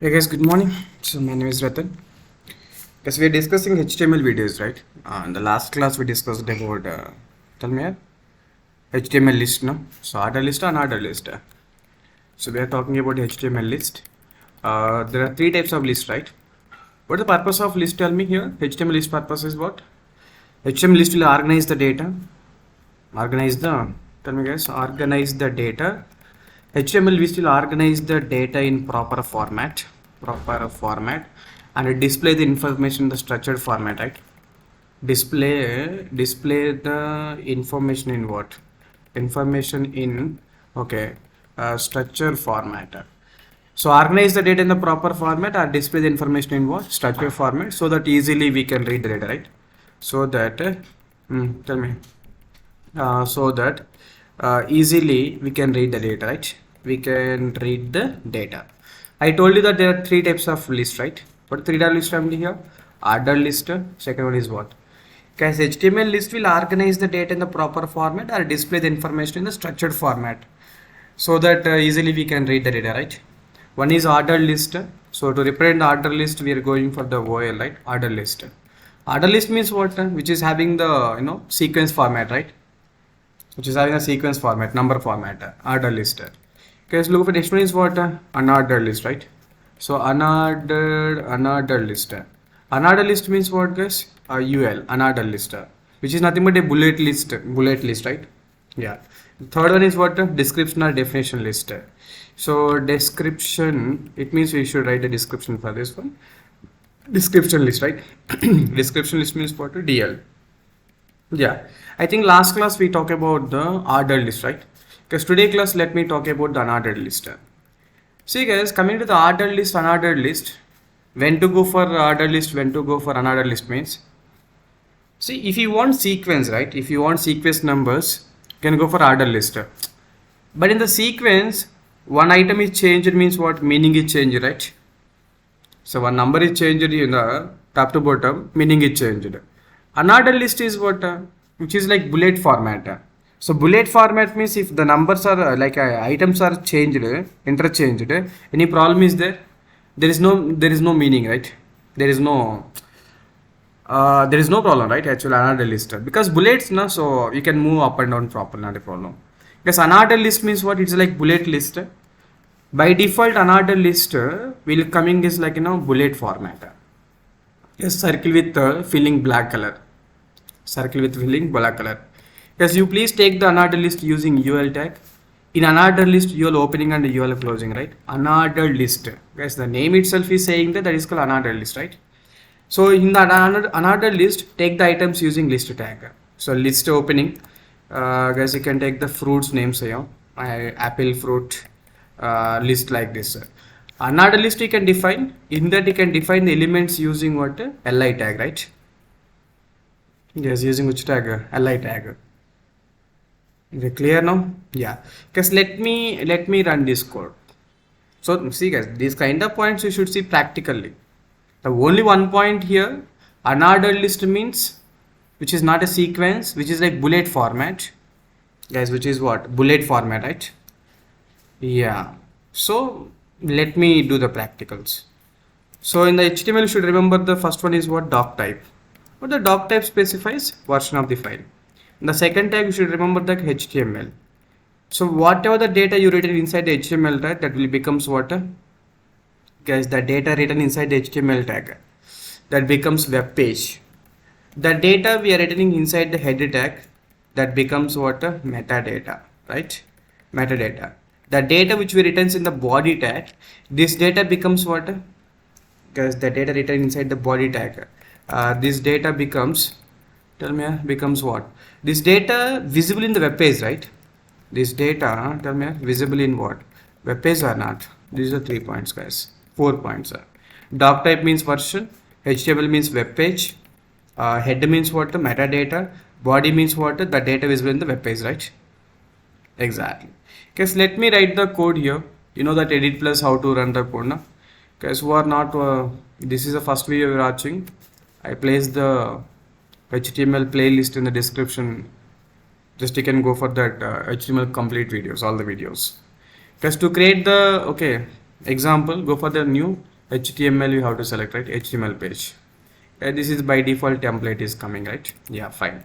Hey guys, good morning. So my name is Ratan. Guys, we are discussing HTML videos, right? In the last class we discussed about tell me HTML list, no? So order list or unordered list. So we are talking about HTML list. There are three types of list, right? What is the purpose of list? Tell me here. HTML list purpose is what? HTML list will organize the data. Tell me guys, organize the data. HTML list will organize the data in proper format and display the information in the structured format, right? Display the information in what? Information in structured format. So organize the data in the proper format or display the information in what? Structured format, so that easily we can read the data, right? So that tell me so that easily we can read the data, right? We can read the data. I told you that there are three types of list, right? What three types list family here? Ordered list. Second one is what? Guys, HTML list will organize the data in the proper format or display the information in the structured format, so that easily we can read the data, right? One is ordered list. So to represent the ordered list, we are going for the OL, right? Ordered list. Ordered list means what? Which is having the sequence format, right? Which is having a sequence format, number format, ordered list. Okay, let's look for next one is what? Unordered list, right? So unordered list. Unordered list means what, guys? UL, unordered list, which is nothing but a bullet list, right? Yeah. The third one is what? Description or definition list. So description, it means we should write a description for this one. Description list, right? Description list means what? DL. Yeah, I think last class we talked about the ordered list, right? Because today class, let me talk about the unordered list. See guys, coming to the ordered list, unordered list, when to go for ordered list, when to go for unordered list means, see, if you want sequence, right? If you want sequence numbers, you can go for ordered list. But in the sequence, one item is changed means what? Meaning is changed, right? So one number is changed in the top to bottom, meaning is changed. Unordered list is what? Which is like bullet format. So bullet format means if the numbers are items are changed, interchanged, any problem is there? There is no meaning, right? There is no problem, right? Actually, unordered list, because bullets, no, so you can move up and down properly, not a problem. Because unordered list means what? It's like bullet list. By default, unordered list will coming is like bullet format. Yes, circle with filling black color. Circle with filling black color. Yes, you please take the unordered list using UL tag. In unordered list, UL opening and UL closing, right? Unordered list. Guys, the name itself is saying that is called unordered list, right? So in the unordered list, take the items using list tag. So list opening, guys, you can take the fruits names here. Apple, fruit, list like this. Unordered list you can define. In that you can define the elements using what? Li tag, right? Yes, using which tag? Li tag. Is it clear now? Yeah. Because let me run this code. So see guys, these kind of points you should see practically. The only one point here, unordered list means which is not a sequence, which is like bullet format. Guys, which is what? Bullet format, right? Yeah. So let me do the practicals. So in the HTML you should remember the first one is what? Doc type. What the doc type specifies? Version of the file. In the second tag you should remember the HTML. So whatever the data you written inside the HTML tag, that will becomes what? Guys, the data written inside the HTML tag, that becomes web page. The data we are writing inside the header tag, that becomes what? Metadata, right? Metadata. The data which we written in the body tag, this data becomes what? Guys, the data written inside the body tag, this data becomes, tell me, becomes what? This data visible in the web page, right? This data, tell me, visible in what? Web page or not? These are 3 points, guys. 4 points. Doc type means version, HTML means web page, header means what? Metadata, body means what? The data visible in the web page, right? Exactly. Guys, let me write the code here. You know that edit plus how to run the code, no? Guys, who are not, this is the first video you're watching. I placed the HTML playlist in the description. Just you can go for that HTML complete videos, all the videos. Just to create the example, go for the new HTML you have to select, right? HTML page. Okay, this is by default template is coming, right? Yeah, fine.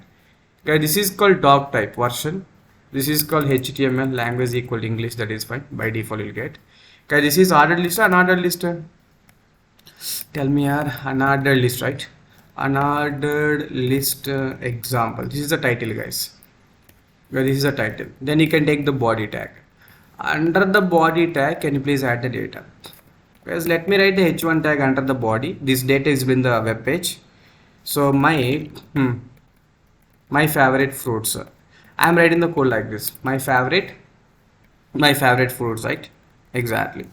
Okay, this is called doc type version. This is called HTML language equal to English, that is fine. By default you'll get. Okay, this is ordered list, unordered list. Tell me here, unordered list, right? Unordered list example. This is the title, guys. Okay, this is the title. Then you can take the body tag. Under the body tag, can you please add the data? Guys, let me write the h1 tag under the body. This data is in the web page. So my favorite fruits. I am writing the code like this. My favorite fruits, right? Exactly.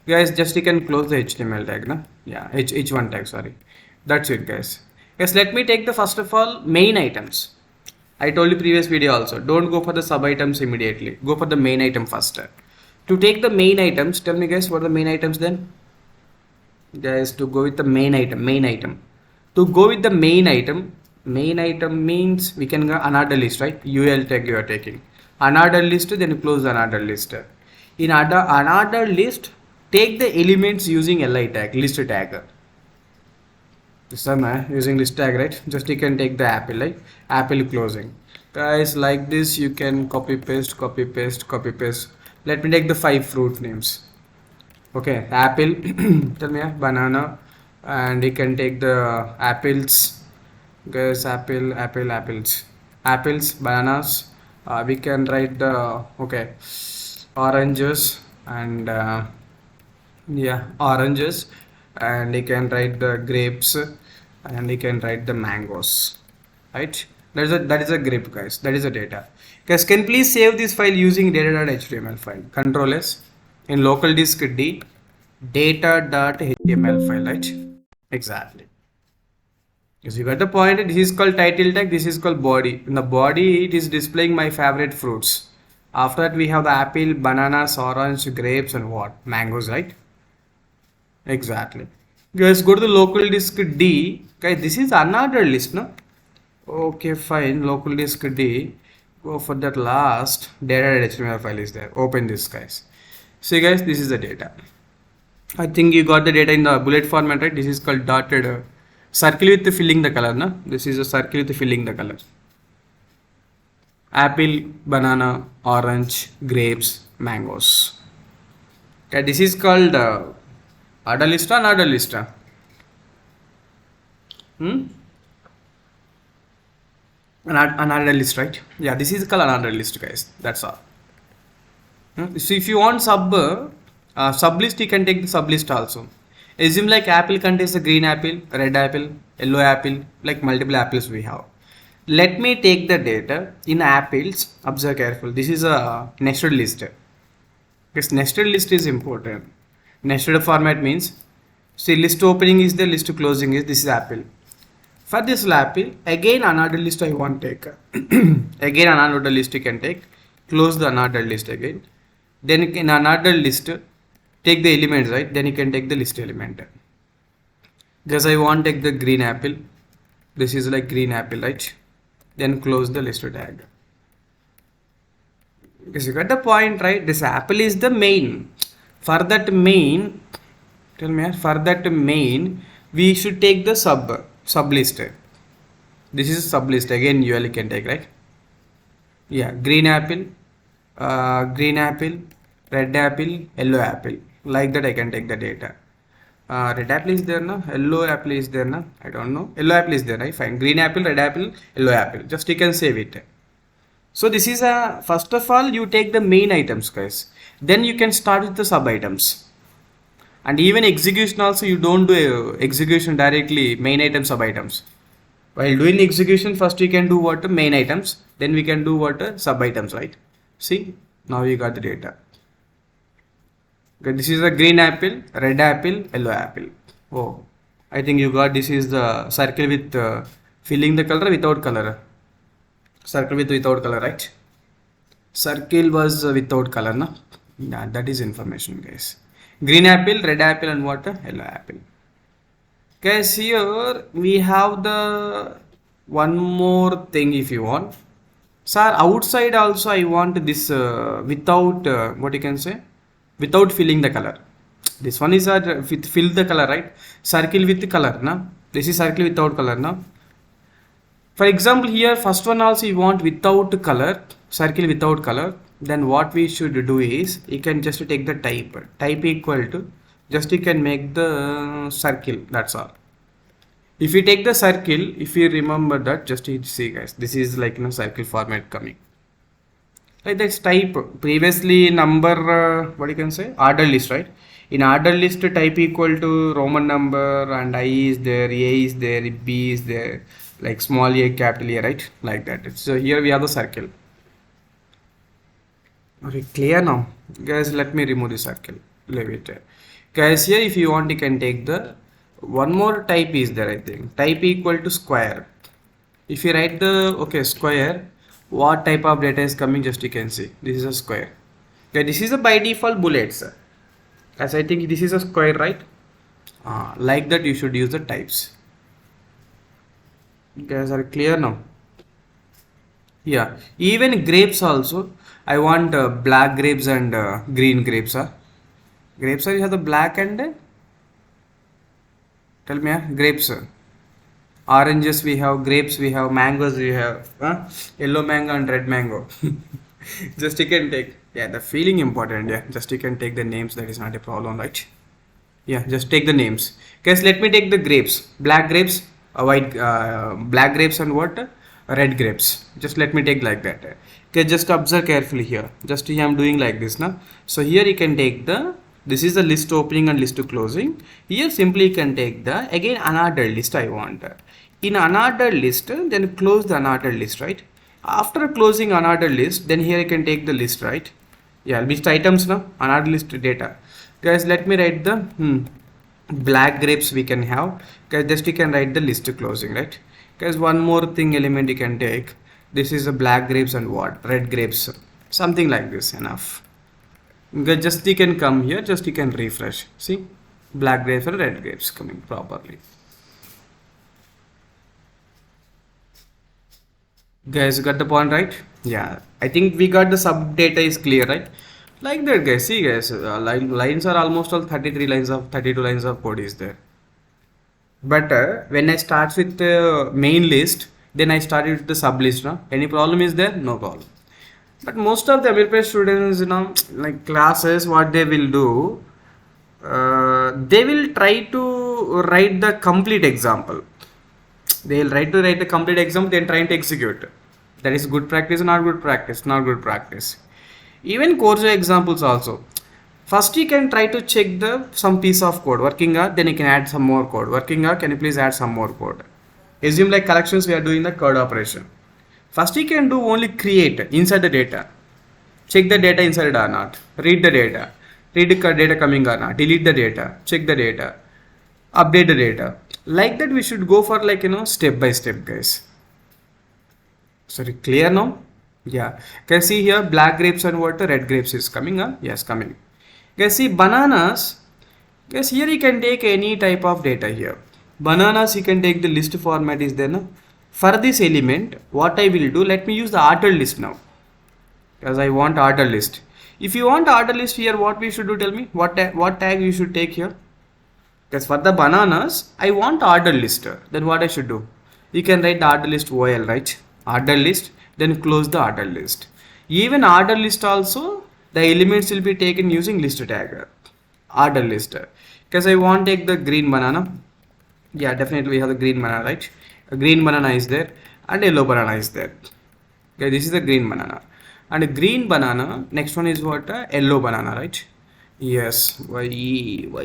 Guys, just you can close the HTML tag, na? Yeah, h1 tag, sorry. That's it, guys. Yes, let me take the first of all main items. I told you previous video also, don't go for the sub items immediately. Go for the main item first. To take the main items, tell me guys, what are the main items then? Guys, to go with the main item. To go with the main item means we can go another list, right? UL tag you are taking. Another list, then you close the another list. In another list, take the elements using li tag, list tag. This time using list tag, right? Just you can take the apple, like apple closing. Guys, like this you can copy paste. Let me take the 5 fruit names. Okay, apple, tell me banana, and you can take the apples. Guys, apples, bananas. We can write the oranges and oranges, and you can write the grapes, and you can write the mangoes, right? That is a grape, guys. That is the data. Guys, can please save this file using data.html file. Control S in local disk D data.html file, right? Exactly. Because you got the point. This is called title tag. This is called body. In the body, it is displaying my favorite fruits. After that, we have the apple, bananas, orange, grapes, and what? Mangoes, right? Exactly. Guys, go to the local disk D. Guys, this is another list, no? Okay, fine. Local disk D. Go for that last data.html file is there. Open this, guys. See, guys, this is the data. I think you got the data in the bullet format, right? This is called dotted circle with filling the color, no? This is a circle with filling the color. Apple, banana, orange, grapes, mangoes. Okay, this is called order list or unordered list? Unordered list, right? Yeah, this is called unordered list, guys. That's all. So if you want sub list, you can take the sub list also. Assume like apple contains a green apple, red apple, yellow apple, like multiple apples we have. Let me take the data in apples. Observe careful. This is a nested list. Because nested list is important. Nested format means, see, list opening is the list closing is, this is apple. For this apple, again unordered list I want to take. Again unordered list you can take. Close the unordered list again. Then in unordered list, take the elements, right? Then you can take the list element. Just I want to take the green apple. This is like green apple, right? Then close the list tag. Because you got the point, right? This apple is the main. For that main, tell me, for that main, we should take the sub list. This is a sub list. Again, you can take, right? Yeah, green apple, red apple, yellow apple. Like that, I can take the data. Red apple is there, no? Yellow apple is there, no? I don't know. Yellow apple is there, right? Fine. Green apple, red apple, yellow apple. Just you can save it. So this is a, first of all, you take the main items, guys. Then you can start with the sub items. And even execution also, you don't do execution directly, main item, sub items. While doing execution, first you can do what? Main items. Then we can do what? Sub items, right? See, now you got the data. Okay, this is a green apple, red apple, yellow apple. Oh, I think you got, this is the circle with filling the color without color. Circle with without color, right? Circle was without color, no? Yeah, that is information, guys. Green apple, red apple, and what? Yellow apple. Guys, here we have the one more thing if you want. Sir, outside also I want this without, what you can say? Without filling the color. This one is with fill the color, right? Circle with the color, na? This is circle without color, na? For example, here first one also you want without color, circle without color. Then what we should do is you can just take the type equal to, just you can make the circle, that's all. If you take the circle, if you remember that, just you see guys, this is like circle format coming. Like that's type previously number, what you can say, order list, right? In order list, type equal to Roman number and I is there, A is there, B is there, like small a, capital A, right? Like that. So here we have the circle. Okay, clear now? Guys, let me remove the circle. Leave it. Guys, here if you want, you can take the one more type is there, I think. Type equal to square. If you write the, okay, square, what type of data is coming, just you can see. This is a square. Okay, this is a by default bullets. As I think this is a square, right? Like that you should use the types. Guys, are clear now? Yeah, even grapes also. I want black grapes and green grapes. Grapes are, you have the black and tell me, grapes. Oranges we have, grapes we have, mangoes we have, yellow mango and red mango. Just you can take, yeah, the feeling important, yeah, just you can take the names, that is not a problem, right? Yeah, just take the names. Guys, let me take the grapes, black grapes, white, black grapes and what? Red grapes. Just let me take like that. Okay, just observe carefully here. Just I am doing like this now. So here you can take the, this is the list opening and list closing. Here simply you can take the, again unordered list I want. In unordered list, then close the unordered list, right? After closing unordered list, then here you can take the list, right? Yeah, list items now, unordered list data. Guys, let me write the black grapes we can have. Guys, just you can write the list closing, right? Guys, one more thing element you can take. This is a black grapes and what? Red grapes. Something like this, enough. Guys, just you can come here, just you can refresh. See? Black grapes and red grapes coming properly. Guys, you got the point, right? Yeah, I think we got the sub data is clear, right? Like that, guys. See, guys, lines are almost all 32 lines of code is there. But when I start with the main list, then I started with the sub list. No? Any problem is there? No problem. But most of the MLP students, like classes, what they will do, they will try to write the complete example. They will write the complete example, then trying to execute. That is good practice, not good practice, not good practice. Even course examples also. First you can try to check some piece of code working, then you can add some more code working. Can you please add some more code? Assume like collections we are doing the code operation. First you can do only create inside the data, check the data inside or not, read the data coming or not, delete the data, check the data, update the data. Like that we should go for like step by step, guys. Sorry, clear now? Yeah, can see here black grapes and what? Red grapes is coming. Yes, coming. Guys, see bananas. Guys, here you can take any type of data here. Bananas you can take the list format is there. No? For this element, what I will do, let me use the ordered list now. Because I want ordered list. If you want ordered list here, what we should do? Tell me what tag you should take here. Because for the bananas, I want ordered list. Then what I should do? You can write the ordered list OL, right? Ordered list, then close the ordered list. Even ordered list also, the elements will be taken using list tag. Ordered list. Because I want to take the green banana. Yeah, definitely we have the green banana, right? A green banana is there and yellow banana is there. Okay, this is the green banana. And a green banana, next one is what? Yellow banana, right? Yes, Y-L-L-O-W.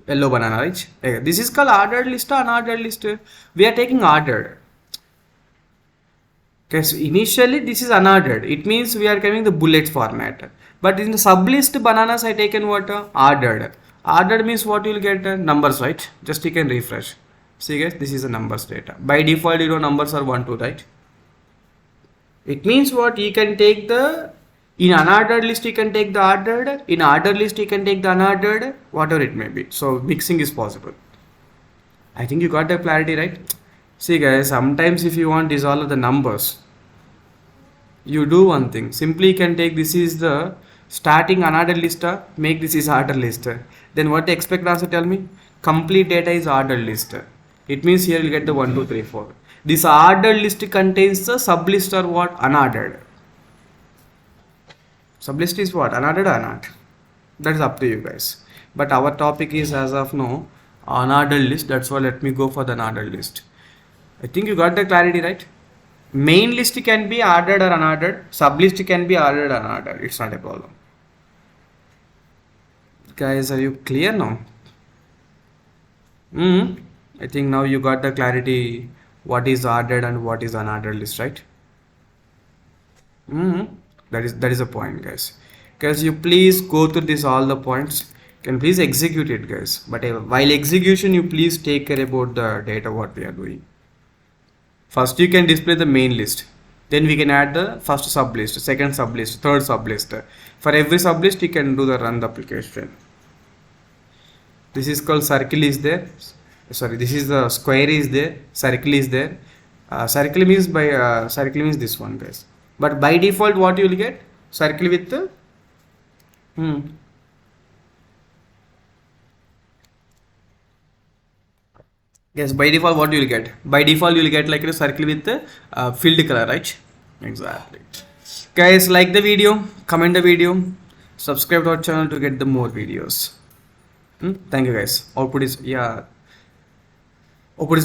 Yellow banana, right? Okay, this is called ordered list or unordered list. We are taking ordered. Okay, so initially this is unordered. It means we are carrying the bullet format. But in the sublist bananas, I taken what? Ordered. Ordered means what you will get? Numbers, right? Just you can refresh. See guys, this is the numbers data. By default, numbers are 1, 2, right? It means what? You can take the, in unordered list, you can take the ordered. In ordered list, you can take the unordered, whatever it may be. So mixing is possible. I think you got the clarity, right? See guys, sometimes if you want these all of the numbers, you do one thing. Simply you can take, this is the starting unordered list, make this is ordered list. Then what they expect also tell me? Complete data is ordered list. It means here you'll get the 1, 2, 3, 4. This ordered list contains the sublist or what? Unordered. Sublist is what? Unordered or not? That is up to you guys. But our topic is as of now unordered list. That's why let me go for the unordered list. I think you got the clarity, right? Main list can be ordered or unordered. Sublist can be ordered or unordered. It's not a problem. Guys, are you clear now? I think now you got the clarity what is ordered and what is unordered list, right? That is a point, guys. Guys, you please go through this all the points. Can please execute it, guys. But while execution, you please take care about the data what we are doing. First, you can display the main list. Then we can add the first sublist, second sublist, third sublist. For every sublist, you can do the run the application. This is called circle is there. Sorry, this is the square is there. Circle is there. Circle means this one, guys. But by default, what you will get? Circle with the Yes, by default, what you will get? By default, you will get like a circle with the filled color, right? Exactly. Guys, like the video, comment the video, subscribe to our channel to get the more videos. Thank you, guys. Output is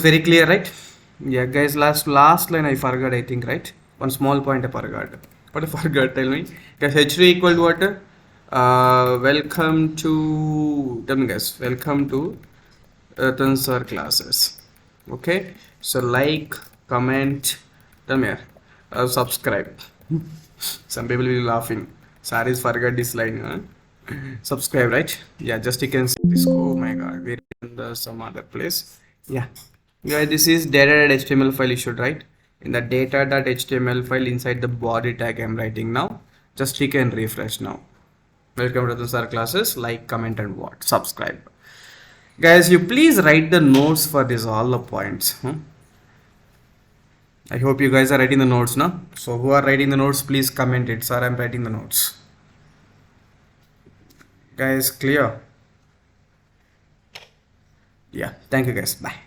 very clear, right? Yeah, guys. Last line I forgot. I think, right? One small point I forgot. What I forgot? Tell me. Guys, h3 equal to what? Welcome to. Tell me, guys. Welcome to Ratan sir classes. Okay. So like, comment. Tell me here. Subscribe. Some people will be laughing. Sorry, forgot this line. Huh? Subscribe, right? Yeah, just you can see this. Oh my god, we're in some other place. Yeah, guys, this is data.html file issued, right? In the data.html file inside the body tag I'm writing now. Just you can refresh now. Welcome to the sir classes. Like, comment, and what? Subscribe. Guys, you please write the notes for this all the points. I hope you guys are writing the notes now. So who are writing the notes, please comment it. Sir, I'm writing the notes. Guys, clear? Yeah, thank you guys. Bye.